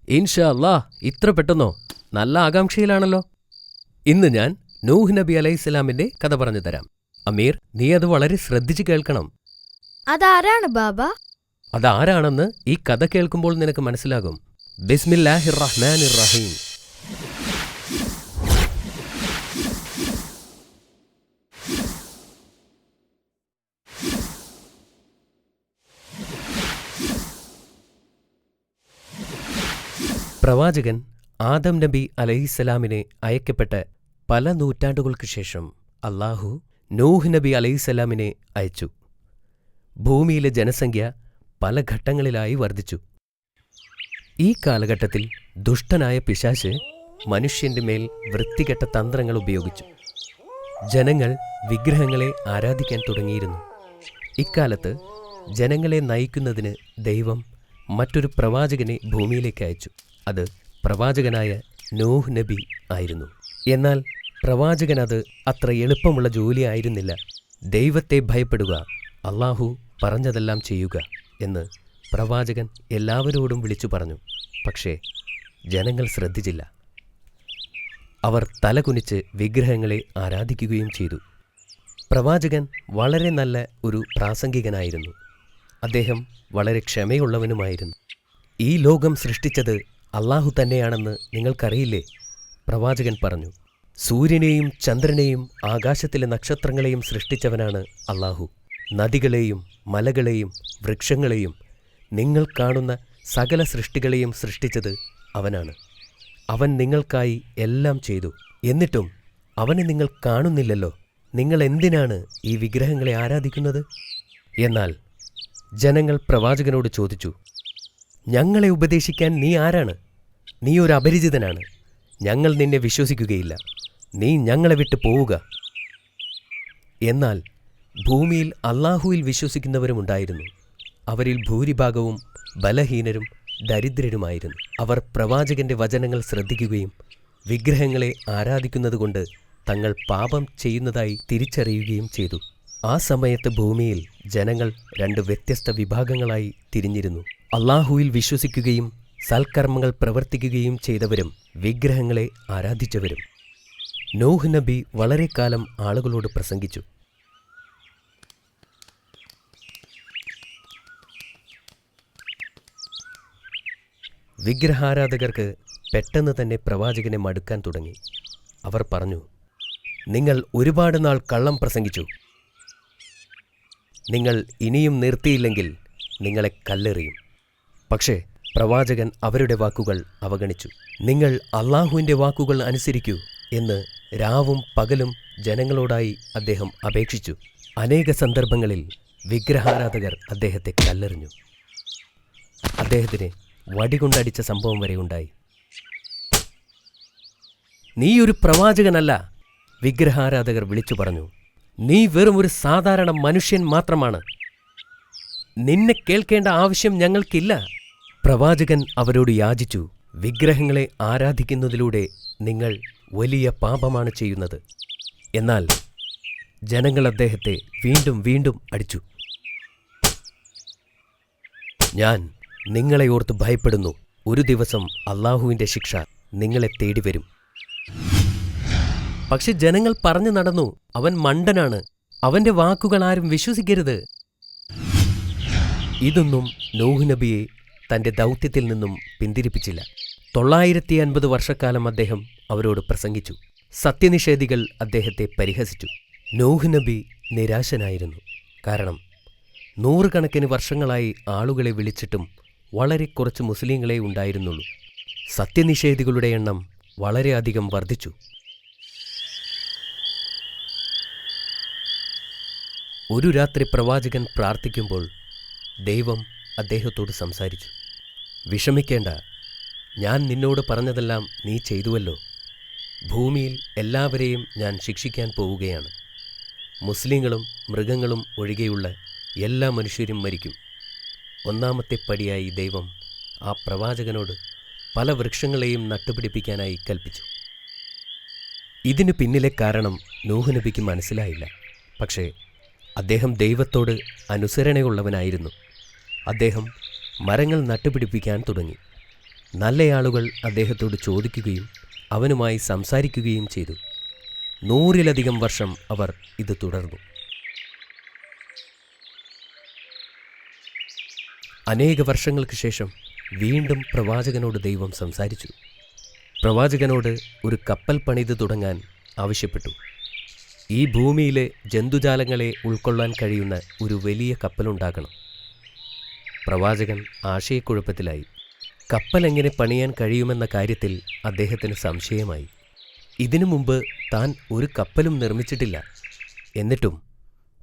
ഇൻഷാ അല്ലാ, ഇത്ര പെട്ടെന്നോ? നല്ല ആകാംക്ഷയിലാണല്ലോ. ഇന്ന് ഞാൻ നൂഹ് നബി അലൈഹിസ്സലാമിന്റെ കഥ പറഞ്ഞു തരാം. അമീർ, നീ അത് വളരെ ശ്രദ്ധിച്ചു കേൾക്കണം. അതാരാണ് ബാബ? അതാരാണെന്ന് ഈ കഥ കേൾക്കുമ്പോൾ നിനക്ക് മനസ്സിലാകും. ബിസ്മില്ലാഹിർ റഹ്മാനിർ റഹീം. പ്രവാചകൻ ആദം നബി അലൈഹിസ്സലാമിനെ അയക്കപ്പെട്ട പല നൂറ്റാണ്ടുകൾക്ക് ശേഷം അല്ലാഹു നൂഹ് നബി അലൈഹിസ്സലാമിനെ അയച്ചു. ഭൂമിയിലെ ജനസംഖ്യ പല ഘട്ടങ്ങളിലായി വർദ്ധിച്ചു. ഈ കാലഘട്ടത്തിൽ ദുഷ്ടനായ പിശാച് മനുഷ്യന്റെ മേൽ വൃത്തികെട്ട തന്ത്രങ്ങൾ ഉപയോഗിച്ചു. ജനങ്ങൾ വിഗ്രഹങ്ങളെ ആരാധിക്കാൻ തുടങ്ങിയിരുന്നു. ഇക്കാലത്ത് ജനങ്ങളെ നയിക്കുന്നതിന് ദൈവം മറ്റൊരു പ്രവാചകനെ ഭൂമിയിലേക്ക് അയച്ചു. അത് പ്രവാചകനായ നൂഹ് നബി ആയിരുന്നു. എന്നാൽ പ്രവാചകൻ അത് അത്ര എളുപ്പമുള്ള ജോലിയായിരുന്നില്ല. ദൈവത്തെ ഭയപ്പെടുക, അല്ലാഹു പറഞ്ഞതെല്ലാം ചെയ്യുക എന്ന് പ്രവാചകൻ എല്ലാവരോടും വിളിച്ചു പറഞ്ഞു. പക്ഷേ ജനങ്ങൾ ശ്രദ്ധിച്ചില്ല. അവർ തലകുനിച്ച് വിഗ്രഹങ്ങളെ ആരാധിക്കുകയും ചെയ്തു. പ്രവാചകൻ വളരെ നല്ല ഒരു പ്രാസംഗികനായിരുന്നു. അദ്ദേഹം വളരെ ക്ഷമയുള്ളവനുമായിരുന്നു. ഈ ലോകം സൃഷ്ടിച്ചത് അല്ലാഹു തന്നെയാണെന്ന് നിങ്ങൾക്കറിയില്ലേ? പ്രവാചകൻ പറഞ്ഞു. സൂര്യനെയും ചന്ദ്രനെയും ആകാശത്തിലെ നക്ഷത്രങ്ങളെയും സൃഷ്ടിച്ചവനാണ് അല്ലാഹു. നദികളെയും മലകളെയും വൃക്ഷങ്ങളെയും നിങ്ങൾ കാണുന്ന സകല സൃഷ്ടികളെയും സൃഷ്ടിച്ചത് അവനാണ്. അവൻ നിങ്ങൾക്കായി എല്ലാം ചെയ്തു. എന്നിട്ടും അവനെ നിങ്ങൾ കാണുന്നില്ലല്ലോ. നിങ്ങൾ എന്തിനാണ് ഈ വിഗ്രഹങ്ങളെ ആരാധിക്കുന്നത്? എന്നാൽ ജനങ്ങൾ പ്രവാചകനോട് ചോദിച്ചു, ഞങ്ങളെ ഉപദേശിക്കാൻ നീ ആരാണ്? നീ ഒരു അപരിചിതനാണ്. ഞങ്ങൾ നിന്നെ വിശ്വസിക്കുകയില്ല. നീ ഞങ്ങളെ വിട്ടു പോവുക. എന്നാൽ ഭൂമിയിൽ അല്ലാഹുവിൽ വിശ്വസിക്കുന്നവരുമുണ്ടായിരുന്നു. അവരിൽ ഭൂരിഭാഗവും ബലഹീനരും ദരിദ്രരുമായിരുന്നു. അവർ പ്രവാചകന്റെ വചനങ്ങൾ ശ്രദ്ധിക്കുകയും വിഗ്രഹങ്ങളെ ആരാധിക്കുന്നതുകൊണ്ട് തങ്ങൾ പാപം ചെയ്യുന്നതായി തിരിച്ചറിയുകയും ചെയ്തു. ആ സമയത്ത് ഭൂമിയിൽ ജനങ്ങൾ രണ്ട് വ്യത്യസ്ത വിഭാഗങ്ങളായി തിരിഞ്ഞിരുന്നു. അല്ലാഹുവിൽ വിശ്വസിക്കുകയും സൽക്കർമ്മങ്ങൾ പ്രവർത്തിക്കുകയും ചെയ്തവരും വിഗ്രഹങ്ങളെ ആരാധിച്ചവരും. നൂഹ് നബി വളരെ കാലം ആളുകളോട് പ്രസംഗിച്ചു. വിഗ്രഹാരാധകർക്ക് പെട്ടെന്ന് തന്നെ പ്രവാചകനെ മടുക്കാൻ തുടങ്ങി. അവർ പറഞ്ഞു, നിങ്ങൾ ഒരുപാട് നാൾ കള്ളം പ്രസംഗിച്ചു. നിങ്ങൾ ഇനിയും നിർത്തിയില്ലെങ്കിൽ നിങ്ങളെ കല്ലെറിയും. പക്ഷേ പ്രവാചകൻ അവരുടെ വാക്കുകൾ അവഗണിച്ചു. നിങ്ങൾ അല്ലാഹുവിൻ്റെ വാക്കുകൾ അനുസരിക്കൂ എന്ന് രാവും പകലും ജനങ്ങളോടായി അദ്ദേഹം അപേക്ഷിച്ചു. അനേക സന്ദർഭങ്ങളിൽ വിഗ്രഹാരാധകർ അദ്ദേഹത്തെ കല്ലെറിഞ്ഞു. അദ്ദേഹത്തിനെ വടികൊണ്ടടിച്ച സംഭവം വരെ ഉണ്ടായി. നീ ഒരു പ്രവാചകനല്ല, വിഗ്രഹാരാധകർ വിളിച്ചു പറഞ്ഞു. നീ വെറും ഒരു സാധാരണ മനുഷ്യൻ മാത്രമാണ്. നിന്നെ കേൾക്കേണ്ട ആവശ്യം ഞങ്ങൾക്കില്ല. പ്രവാചകൻ അവരോട് യാചിച്ചു, വിഗ്രഹങ്ങളെ ആരാധിക്കുന്നതിലൂടെ നിങ്ങൾ വലിയ പാപമാണ് ചെയ്യുന്നത്. എന്നാൽ ജനങ്ങൾ അദ്ദേഹത്തെ വീണ്ടും വീണ്ടും അടിച്ചു. ഞാൻ നിങ്ങളെ ഓർത്ത് ഭയപ്പെടുന്നു. ഒരു ദിവസം അല്ലാഹുവിൻ്റെ ശിക്ഷ നിങ്ങളെ തേടി വരും. പക്ഷെ ജനങ്ങൾ പറഞ്ഞു നടന്നു, അവൻ മണ്ടനാണ്, അവന്റെ വാക്കുകൾ ആരും വിശ്വസിക്കരുത്. ഇതൊന്നും നൂഹ് നബിയെ തന്റെ ദൗത്യത്തിൽ നിന്നും പിന്തിരിപ്പിച്ചില്ല. 950 വർഷക്കാലം അദ്ദേഹം അവരോട് പ്രസംഗിച്ചു. സത്യനിഷേധികൾ അദ്ദേഹത്തെ പരിഹസിച്ചു. നൂഹ് നബി നിരാശനായിരുന്നു. കാരണം 100 കണക്കിന് വർഷങ്ങളായി ആളുകളെ വിളിച്ചിട്ടും വളരെ കുറച്ച് മുസ്ലിങ്ങളെ ഉണ്ടായിരുന്നുള്ളൂ. സത്യനിഷേധികളുടെ എണ്ണം വളരെയധികം വർദ്ധിച്ചു. ഒരു രാത്രി പ്രവാചകൻ പ്രാർത്ഥിക്കുമ്പോൾ ദൈവം അദ്ദേഹത്തോട് സംസാരിച്ചു. വിഷമിക്കേണ്ട, ഞാൻ നിന്നോട് പറഞ്ഞതെല്ലാം നീ ചെയ്തുവല്ലോ. ഭൂമിയിൽ എല്ലാവരെയും ഞാൻ ശിക്ഷിക്കാൻ പോവുകയാണ്. മുസ്ലിങ്ങളും മൃഗങ്ങളും ഒഴികെയുള്ള എല്ലാ മനുഷ്യരും മരിക്കും. ഒന്നാമത്തെ പടിയായി ദൈവം ആ പ്രവാചകനോട് പല വൃക്ഷങ്ങളെയും നട്ടുപിടിപ്പിക്കാനായി കൽപ്പിച്ചു. ഇതിനു പിന്നിലെ കാരണം നൂഹ് നബിക്ക് മനസ്സിലായില്ല. പക്ഷേ അദ്ദേഹം ദൈവത്തോട് അനുസരണയുള്ളവനായിരുന്നു. അദ്ദേഹം മരങ്ങൾ നട്ടുപിടിപ്പിക്കാൻ തുടങ്ങി. നല്ലയാളുകൾ അദ്ദേഹത്തോട് ചോദിക്കുകയും അവനുമായി സംസാരിക്കുകയും ചെയ്തു. 100-ലധികം വർഷം അവർ ഇത് തുടർന്നു. അനേക വർഷങ്ങൾക്ക് ശേഷം വീണ്ടും പ്രവാചകനോട് ദൈവം സംസാരിച്ചു. പ്രവാചകനോട് ഒരു കപ്പൽ പണിത് തുടങ്ങാൻ ആവശ്യപ്പെട്ടു. ഈ ഭൂമിയിലെ ജന്തുജാലങ്ങളെ ഉൾക്കൊള്ളാൻ കഴിയുന്ന ഒരു വലിയ കപ്പലുണ്ടാക്കണം. പ്രവാചകൻ ആശയക്കുഴപ്പത്തിലായി. കപ്പൽ എങ്ങനെ പണിയാൻ കഴിയുമെന്ന കാര്യത്തിൽ അദ്ദേഹത്തിന് സംശയമായി. ഇതിനു മുമ്പ് താൻ ഒരു കപ്പലും നിർമ്മിച്ചിട്ടില്ല. എന്നിട്ടും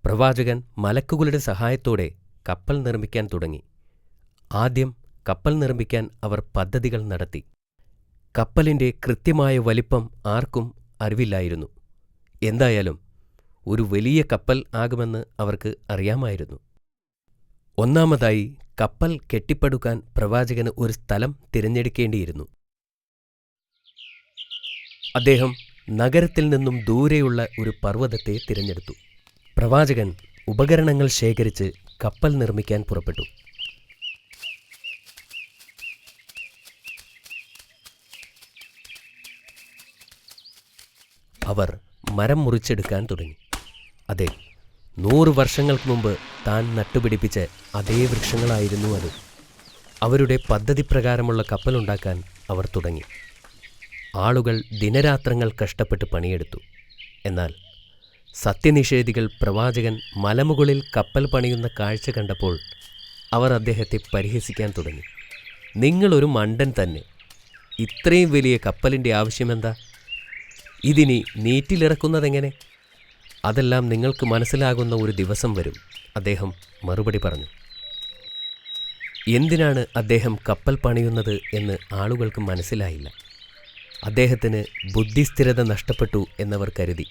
പ്രവാചകൻ മലക്കുകളുടെ സഹായത്തോടെ കപ്പൽ നിർമ്മിക്കാൻ തുടങ്ങി. ആദ്യം കപ്പൽ നിർമ്മിക്കാൻ അവർ പദ്ധതികൾ നടത്തി. കപ്പലിൻ്റെ കൃത്യമായ വലിപ്പം ആർക്കും അറിവില്ലായിരുന്നു. എന്തായാലും ഒരു വലിയ കപ്പൽ ആകുമെന്ന് അവർക്ക് അറിയാമായിരുന്നു. ഒന്നാമതായി കപ്പൽ കെട്ടിപ്പടുക്കാൻ പ്രവാചകന് ഒരു സ്ഥലം തിരഞ്ഞെടുക്കേണ്ടിയിരുന്നു. അദ്ദേഹം നഗരത്തിൽ നിന്നും ദൂരെയുള്ള ഒരു പർവ്വതത്തെ തിരഞ്ഞെടുത്തു. പ്രവാചകൻ ഉപകരണങ്ങൾ ശേഖരിച്ച് കപ്പൽ നിർമ്മിക്കാൻ പുറപ്പെട്ടു. അവർ മരം മുറിച്ചെടുക്കാൻ തുടങ്ങി. അതെ, 100 വർഷങ്ങൾക്ക് മുമ്പ് താൻ നട്ടുപിടിപ്പിച്ച അതേ വൃക്ഷങ്ങളായിരുന്നു അത്. അവരുടെ പദ്ധതി പ്രകാരമുള്ള കപ്പലുണ്ടാക്കാൻ അവർ തുടങ്ങി. ആളുകൾ ദിനരാത്രങ്ങൾ കഷ്ടപ്പെട്ട് പണിയെടുത്തു. എന്നാൽ സത്യനിഷേധികൾ പ്രവാചകൻ മലമുകളിൽ കപ്പൽ പണിയുന്ന കാഴ്ച കണ്ടപ്പോൾ അവർ അദ്ദേഹത്തെ പരിഹസിക്കാൻ തുടങ്ങി. നിങ്ങളൊരു മണ്ടൻ തന്നെ. ഇത്രയും വലിയ കപ്പലിൻ്റെ ആവശ്യമെന്താ? ഇതിനി നീറ്റിലിറക്കുന്നതെങ്ങനെ? അതെല്ലാം നിങ്ങൾക്ക് മനസ്സിലാകുന്ന ഒരു ദിവസം വരും, അദ്ദേഹം മറുപടി പറഞ്ഞു. എന്തിനാണ് അദ്ദേഹം കപ്പൽ പണിയുന്നത് എന്ന് ആളുകൾക്ക് മനസ്സിലായില്ല. അദ്ദേഹത്തിന് ബുദ്ധിസ്ഥിരത നഷ്ടപ്പെട്ടു എന്നവർ കരുതി.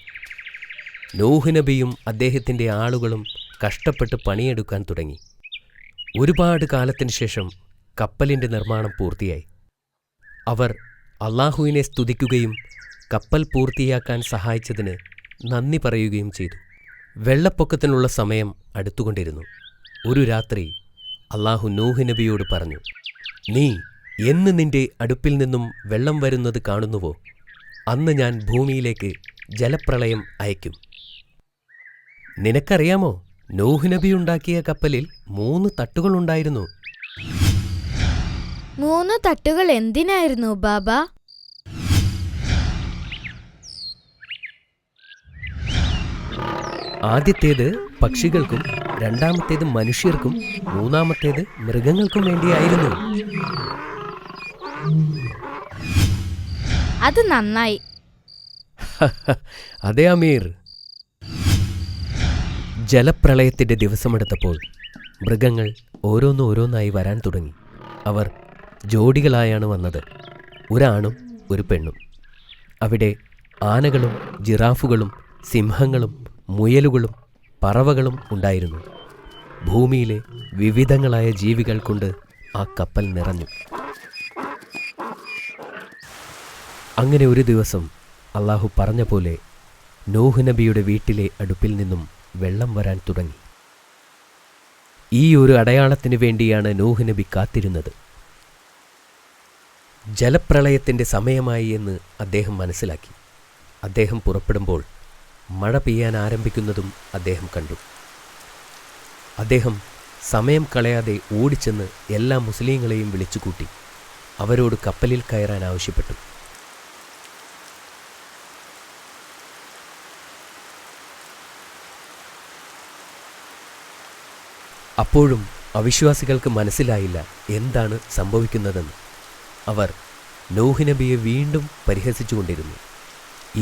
നൂഹ് നബിയും അദ്ദേഹത്തിൻ്റെ ആളുകളും കഷ്ടപ്പെട്ട് പണിയെടുക്കാൻ തുടങ്ങി. ഒരുപാട് കാലത്തിന് ശേഷം കപ്പലിൻ്റെ നിർമ്മാണം പൂർത്തിയായി. അവർ അള്ളാഹുവിനെ സ്തുതിക്കുകയും കപ്പൽ പൂർത്തിയാക്കാൻ സഹായിച്ചതിന് നന്ദി പറയുകയും ചെയ്തു. വെള്ളപ്പൊക്കത്തിനുള്ള സമയം അടുത്തുകൊണ്ടിരുന്നു. ഒരു രാത്രി അള്ളാഹു നൂഹ് നബിയോട് പറഞ്ഞു, നീ എന്ന് നിന്റെ അടുപ്പിൽ നിന്നും വെള്ളം വരുന്നത് കാണുന്നുവോ, അന്ന് ഞാൻ ഭൂമിയിലേക്ക് ജലപ്രളയം അയക്കും. നിനക്കറിയാമോ, നൂഹ് നബി ഉണ്ടാക്കിയ കപ്പലിൽ 3 തട്ടുകളുണ്ടായിരുന്നു. 3 തട്ടുകൾ എന്തിനായിരുന്നു ബാബ? ആദ്യത്തേത് പക്ഷികൾക്കും, രണ്ടാമത്തേത് മനുഷ്യർക്കും, മൂന്നാമത്തേത് മൃഗങ്ങൾക്കും വേണ്ടിയായിരുന്നു. അത് നന്നായി. അതെ അമീർ. ജലപ്രളയത്തിൻ്റെ ദിവസമെടുത്തപ്പോൾ മൃഗങ്ങൾ ഓരോന്നോരോന്നായി വരാൻ തുടങ്ങി. അവർ ജോഡികളായാണ് വന്നത്, ഒരാണും ഒരു പെണ്ണും. അവിടെ ആനകളും ജിറാഫുകളും സിംഹങ്ങളും മുയലുകളും പറവകളും ഉണ്ടായിരുന്നു. ഭൂമിയിലെ വിവിധങ്ങളായ ജീവികൾ കൊണ്ട് ആ കപ്പൽ നിറഞ്ഞു. അങ്ങനെ ഒരു ദിവസം അള്ളാഹു പറഞ്ഞ പോലെ നൂഹ് നബിയുടെ വീട്ടിലെ അടുപ്പിൽ നിന്നും വെള്ളം വരാൻ തുടങ്ങി. ഈ ഒരു അടയാളത്തിന് വേണ്ടിയാണ് നൂഹ് നബി കാത്തിരുന്നത്. ജലപ്രളയത്തിൻ്റെ സമയമായി എന്ന് അദ്ദേഹം മനസ്സിലാക്കി. അദ്ദേഹം പുറപ്പെടുമ്പോൾ മഴ പെയ്യാൻ ആരംഭിക്കുന്നതും അദ്ദേഹം കണ്ടു. അദ്ദേഹം സമയം കളയാതെ ഓടിച്ചെന്ന് എല്ലാ മുസ്ലിങ്ങളെയും വിളിച്ചുകൂട്ടി അവരോട് കപ്പലിൽ കയറാൻ ആവശ്യപ്പെട്ടു. അപ്പോഴും അവിശ്വാസികൾക്ക് മനസ്സിലായില്ല എന്താണ് സംഭവിക്കുന്നതെന്ന്. അവർ നൂഹ് നബിയെ വീണ്ടും പരിഹസിച്ചുകൊണ്ടിരുന്നു.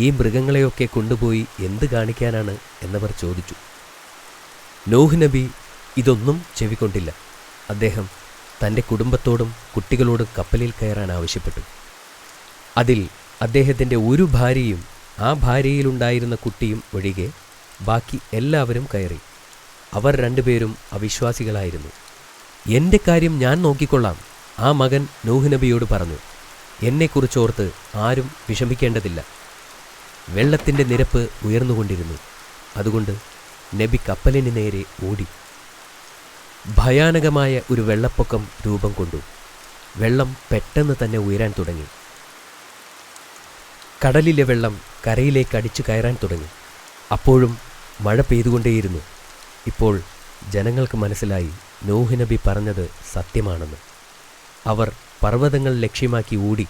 ഈ മൃഗങ്ങളെയൊക്കെ കൊണ്ടുപോയി എന്ത് കാണിക്കാനാണ് എന്നവർ ചോദിച്ചു. നൂഹ് നബി ഇതൊന്നും ചെവിക്കൊണ്ടില്ല. അദ്ദേഹം തൻ്റെ കുടുംബത്തോടും കുട്ടികളോടും കപ്പലിൽ കയറാൻ ആവശ്യപ്പെട്ടു. അതിൽ അദ്ദേഹത്തിൻ്റെ ഒരു ഭാര്യയും ആ ഭാര്യയിലുണ്ടായിരുന്ന കുട്ടിയും ഒഴികെ ബാക്കി എല്ലാവരും കയറി. അവർ രണ്ടുപേരും അവിശ്വാസികളായിരുന്നു. എൻ്റെ കാര്യം ഞാൻ നോക്കിക്കൊള്ളാം, ആ മകൻ നൂഹ് നബിയോട് പറഞ്ഞു. എന്നെക്കുറിച്ചോർത്ത് ആരും വിഷമിക്കേണ്ടതില്ല. വെള്ളത്തിൻ്റെ നിരപ്പ് ഉയർന്നുകൊണ്ടിരുന്നു. അതുകൊണ്ട് നബി കപ്പലിന് നേരെ ഓടി. ഭയാനകമായ ഒരു വെള്ളപ്പൊക്കം രൂപം കൊണ്ടു. വെള്ളം പെട്ടെന്ന് തന്നെ ഉയരാൻ തുടങ്ങി. കടലിലെ വെള്ളം കരയിലേക്ക് അടിച്ചു കയറാൻ തുടങ്ങി. അപ്പോഴും മഴ പെയ്തുകൊണ്ടേയിരുന്നു. ഇപ്പോൾ ജനങ്ങൾക്ക് മനസ്സിലായി നൂഹ് നബി പറഞ്ഞത് സത്യമാണെന്ന്. അവർ പർവ്വതങ്ങൾ ലക്ഷ്യമാക്കി ഓടി.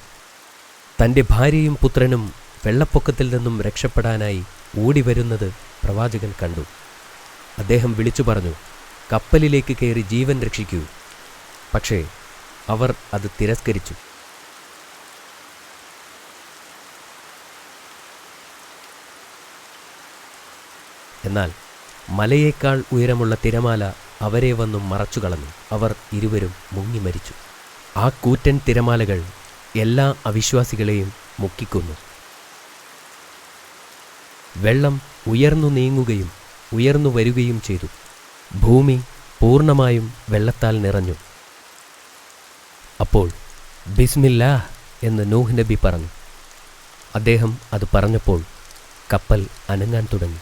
തൻ്റെ ഭാര്യയും പുത്രനും വെള്ളപ്പൊക്കത്തിൽ നിന്നും രക്ഷപ്പെടാനായി ഓടിവരുന്നത് പ്രവാചകൻ കണ്ടു. അദ്ദേഹം വിളിച്ചു പറഞ്ഞു, കപ്പലിലേക്ക് കയറി ജീവൻ രക്ഷിക്കൂ. പക്ഷേ അവർ അത് തിരസ്കരിച്ചു. എന്നാൽ മലയേക്കാൾ ഉയരമുള്ള തിരമാല അവരെ വന്നു മറച്ചുകളഞ്ഞു. അവർ ഇരുവരും മുങ്ങി മരിച്ചു. ആ കൂറ്റൻ തിരമാലകൾ എല്ലാ അവിശ്വാസികളെയും മുക്കിക്കൊന്നു. വെള്ളം ഉയർന്നു നീങ്ങുകയും ഉയർന്നു വരികയും ചെയ്തു. ഭൂമി പൂർണ്ണമായും വെള്ളത്താൽ നിറഞ്ഞു. അപ്പോൾ ബിസ്മില്ലാഹ് എന്ന് നൂഹ് നബി പറഞ്ഞു. അദ്ദേഹം അത് പറഞ്ഞപ്പോൾ കപ്പൽ അനങ്ങാൻ തുടങ്ങി.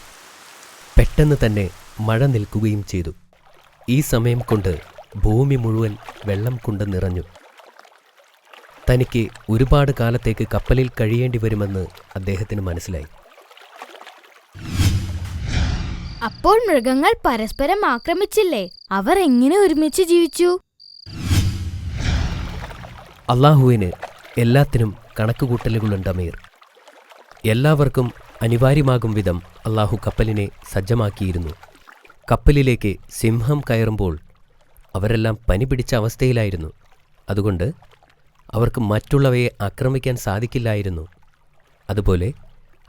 പെട്ടെന്ന് തന്നെ മഴ നിൽക്കുകയും ചെയ്തു. ഈ സമയം കൊണ്ട് ഭൂമി മുഴുവൻ വെള്ളം കൊണ്ട് നിറഞ്ഞു. തനിക്ക് ഒരുപാട് കാലത്തേക്ക് കപ്പലിൽ കഴിയേണ്ടി വരുമെന്ന് അദ്ദേഹത്തിന് മനസ്സിലായി. അപ്പോൾ മൃഗങ്ങൾ പരസ്പരം ആക്രമിച്ചില്ലേ? അവർ എങ്ങനെ ഒരുമിച്ച് ജീവിച്ചു? അള്ളാഹുവിന് എല്ലാത്തിനും കണക്കുകൂട്ടലുകളുണ്ട് അമീർ. എല്ലാവർക്കും അനിവാര്യമാകും വിധം അള്ളാഹു കപ്പലിനെ സജ്ജമാക്കിയിരുന്നു. കപ്പലിലേക്ക് സിംഹം കയറുമ്പോൾ അവരെല്ലാം പനി പിടിച്ച അവസ്ഥയിലായിരുന്നു. അതുകൊണ്ട് അവർക്ക് മറ്റുള്ളവയെ ആക്രമിക്കാൻ സാധിക്കില്ലായിരുന്നു. അതുപോലെ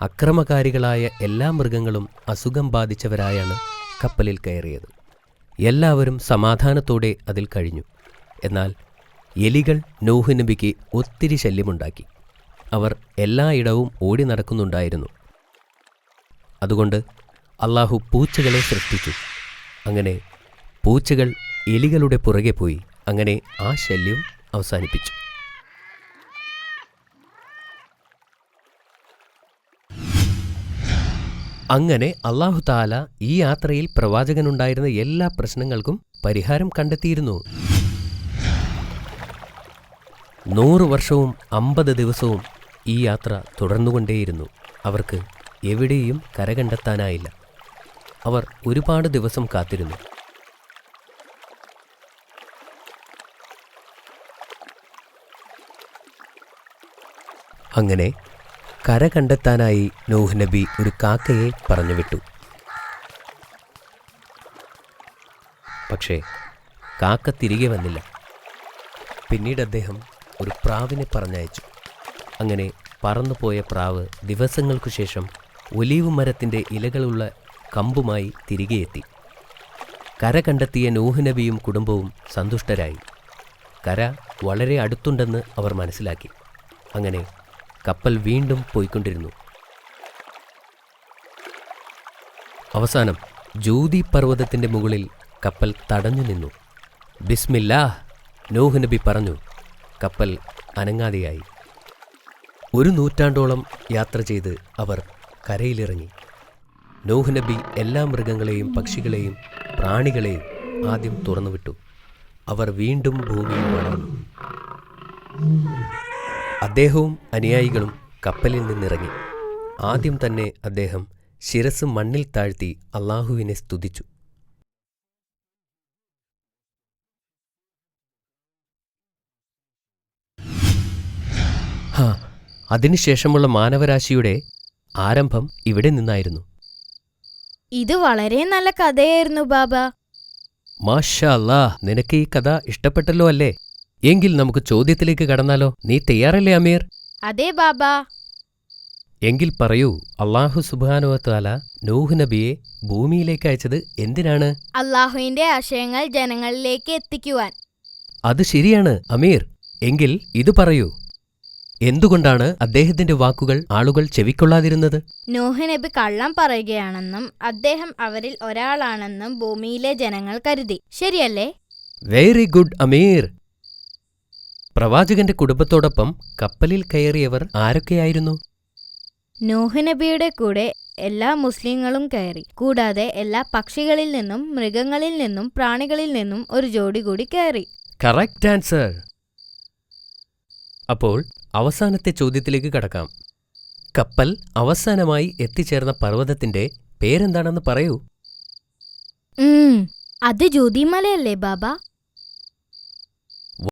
അക്രമകാരികളായ എല്ലാ മൃഗങ്ങളും അസുഖം ബാധിച്ചവരായാണ് കപ്പലിൽ കയറിയത്. എല്ലാവരും സമാധാനത്തോടെ അതിൽ കഴിഞ്ഞു. എന്നാൽ എലികൾ നൂഹ് നബിക്ക് ഒത്തിരി ശല്യമുണ്ടാക്കി. അവർ എല്ലായിടവും ഓടി നടക്കുന്നുണ്ടായിരുന്നു. അതുകൊണ്ട് അള്ളാഹു പൂച്ചകളെ സൃഷ്ടിച്ചു. അങ്ങനെ പൂച്ചകൾ എലികളുടെ പുറകെ പോയി. അങ്ങനെ ആ ശല്യം അവസാനിപ്പിച്ചു. അങ്ങനെ അള്ളാഹു താല ഈ യാത്രയിൽ പ്രവാചകനുണ്ടായിരുന്ന എല്ലാ പ്രശ്നങ്ങൾക്കും പരിഹാരം കണ്ടെത്തിയിരുന്നു. 100 വർഷവും 50 ദിവസവും ഈ യാത്ര തുടർന്നുകൊണ്ടേയിരുന്നു. അവർക്ക് എവിടെയും കരകണ്ടെത്താനായില്ല. അവർ ഒരുപാട് ദിവസം കാത്തിരുന്നു. അങ്ങനെ കര കണ്ടെത്താനായി നൂഹ് നബി ഒരു കാക്കയെ പറഞ്ഞുവിട്ടു. പക്ഷേ കാക്ക തിരികെ വന്നില്ല. പിന്നീട് അദ്ദേഹം ഒരു പ്രാവിനെ പറഞ്ഞയച്ചു. അങ്ങനെ പറന്നുപോയ പ്രാവ് ദിവസങ്ങൾക്കു ശേഷം ഒലീവ് മരത്തിൻ്റെ ഇലകളുള്ള കമ്പുമായി തിരികെ എത്തി. കര കണ്ടെത്തിയ നൂഹ് നബിയും കുടുംബവും സന്തുഷ്ടരായി. കര വളരെ അടുത്തുണ്ടെന്ന് അവർ മനസ്സിലാക്കി. അങ്ങനെ കപ്പൽ വീണ്ടും പോയിക്കൊണ്ടിരുന്നു. അവസാനം ജൂതി പർവ്വതത്തിൻ്റെ മുകളിൽ കപ്പൽ തടഞ്ഞു നിന്നു. ബിസ്മില്ലാഹ് നൂഹ് നബി പറഞ്ഞു. കപ്പൽ അനങ്ങാതെയായി. 1 നൂറ്റാണ്ടോളം യാത്ര ചെയ്ത് അവർ കരയിലിറങ്ങി. നൂഹ് നബി എല്ലാ മൃഗങ്ങളെയും പക്ഷികളെയും പ്രാണികളെയും ആദ്യം തുറന്നുവിട്ടു. അവർ വീണ്ടും ഭൂമിയിൽ വളർന്നു. അദ്ദേഹവും അനുയായികളും കപ്പലിൽ നിന്നിറങ്ങി. ആദ്യം തന്നെ അദ്ദേഹം ശിരസ് മണ്ണിൽ താഴ്ത്തി അള്ളാഹുവിനെ സ്തുതിച്ചു. അതിനുശേഷമുള്ള മാനവരാശിയുടെ ആരംഭം ഇവിടെ നിന്നായിരുന്നു. ഇത് വളരെ നല്ല കഥയായിരുന്നു ബാബ. മാഷാ അല്ലാഹ്, നിനക്ക് ഈ കഥ ഇഷ്ടപ്പെട്ടല്ലോ അല്ലേ? എങ്കിൽ നമുക്ക് ചോദ്യത്തിലേക്ക് കടന്നാലോ? നീ തയ്യാറല്ലേ അമീർ? അതെ ബാബ. എങ്കിൽ പറയൂ, അള്ളാഹു സുബ്ഹാനഹു വ തആല നൂഹ് നബിയെ ഭൂമിയിലേക്ക് അയച്ചത് എന്തിനാണ്? അള്ളാഹുവിന്റെ ആശയങ്ങൾ ജനങ്ങളിലേക്ക് എത്തിക്കുവാൻ. അത് ശരിയാണ് അമീർ. എങ്കിൽ ഇത് പറയൂ, എന്തുകൊണ്ടാണ് അദ്ദേഹത്തിന്റെ വാക്കുകൾ ആളുകൾ ചെവിക്കൊള്ളാതിരുന്നത്? നൂഹ് നബി കള്ളം പറയുകയാണെന്നും അദ്ദേഹം അവരിൽ ഒരാളാണെന്നും ഭൂമിയിലെ ജനങ്ങൾ കരുതി. ശരിയല്ലേ? വെരി ഗുഡ് അമീർ. പ്രവാചകന്റെ കുടുംബത്തോടൊപ്പം കപ്പലിൽ കയറിയവർ ആരൊക്കെയായിരുന്നു? നൂഹ് നബിയുടെ കൂടെ എല്ലാ മുസ്ലിങ്ങളും കയറി. കൂടാതെ എല്ലാ പക്ഷികളിൽ നിന്നും മൃഗങ്ങളിൽ നിന്നും പ്രാണികളിൽ നിന്നും ഒരു ജോഡി കൂടി കയറി. Correct answer. അപ്പോൾ അവസാനത്തെ ചോദ്യത്തിലേക്ക് കടക്കാം. കപ്പൽ അവസാനമായി എത്തിച്ചേർന്ന പർവ്വതത്തിന്റെ പേരെന്താണെന്ന് പറയൂ. അത് ജ്യോതിമലയല്ലേ ബാബ?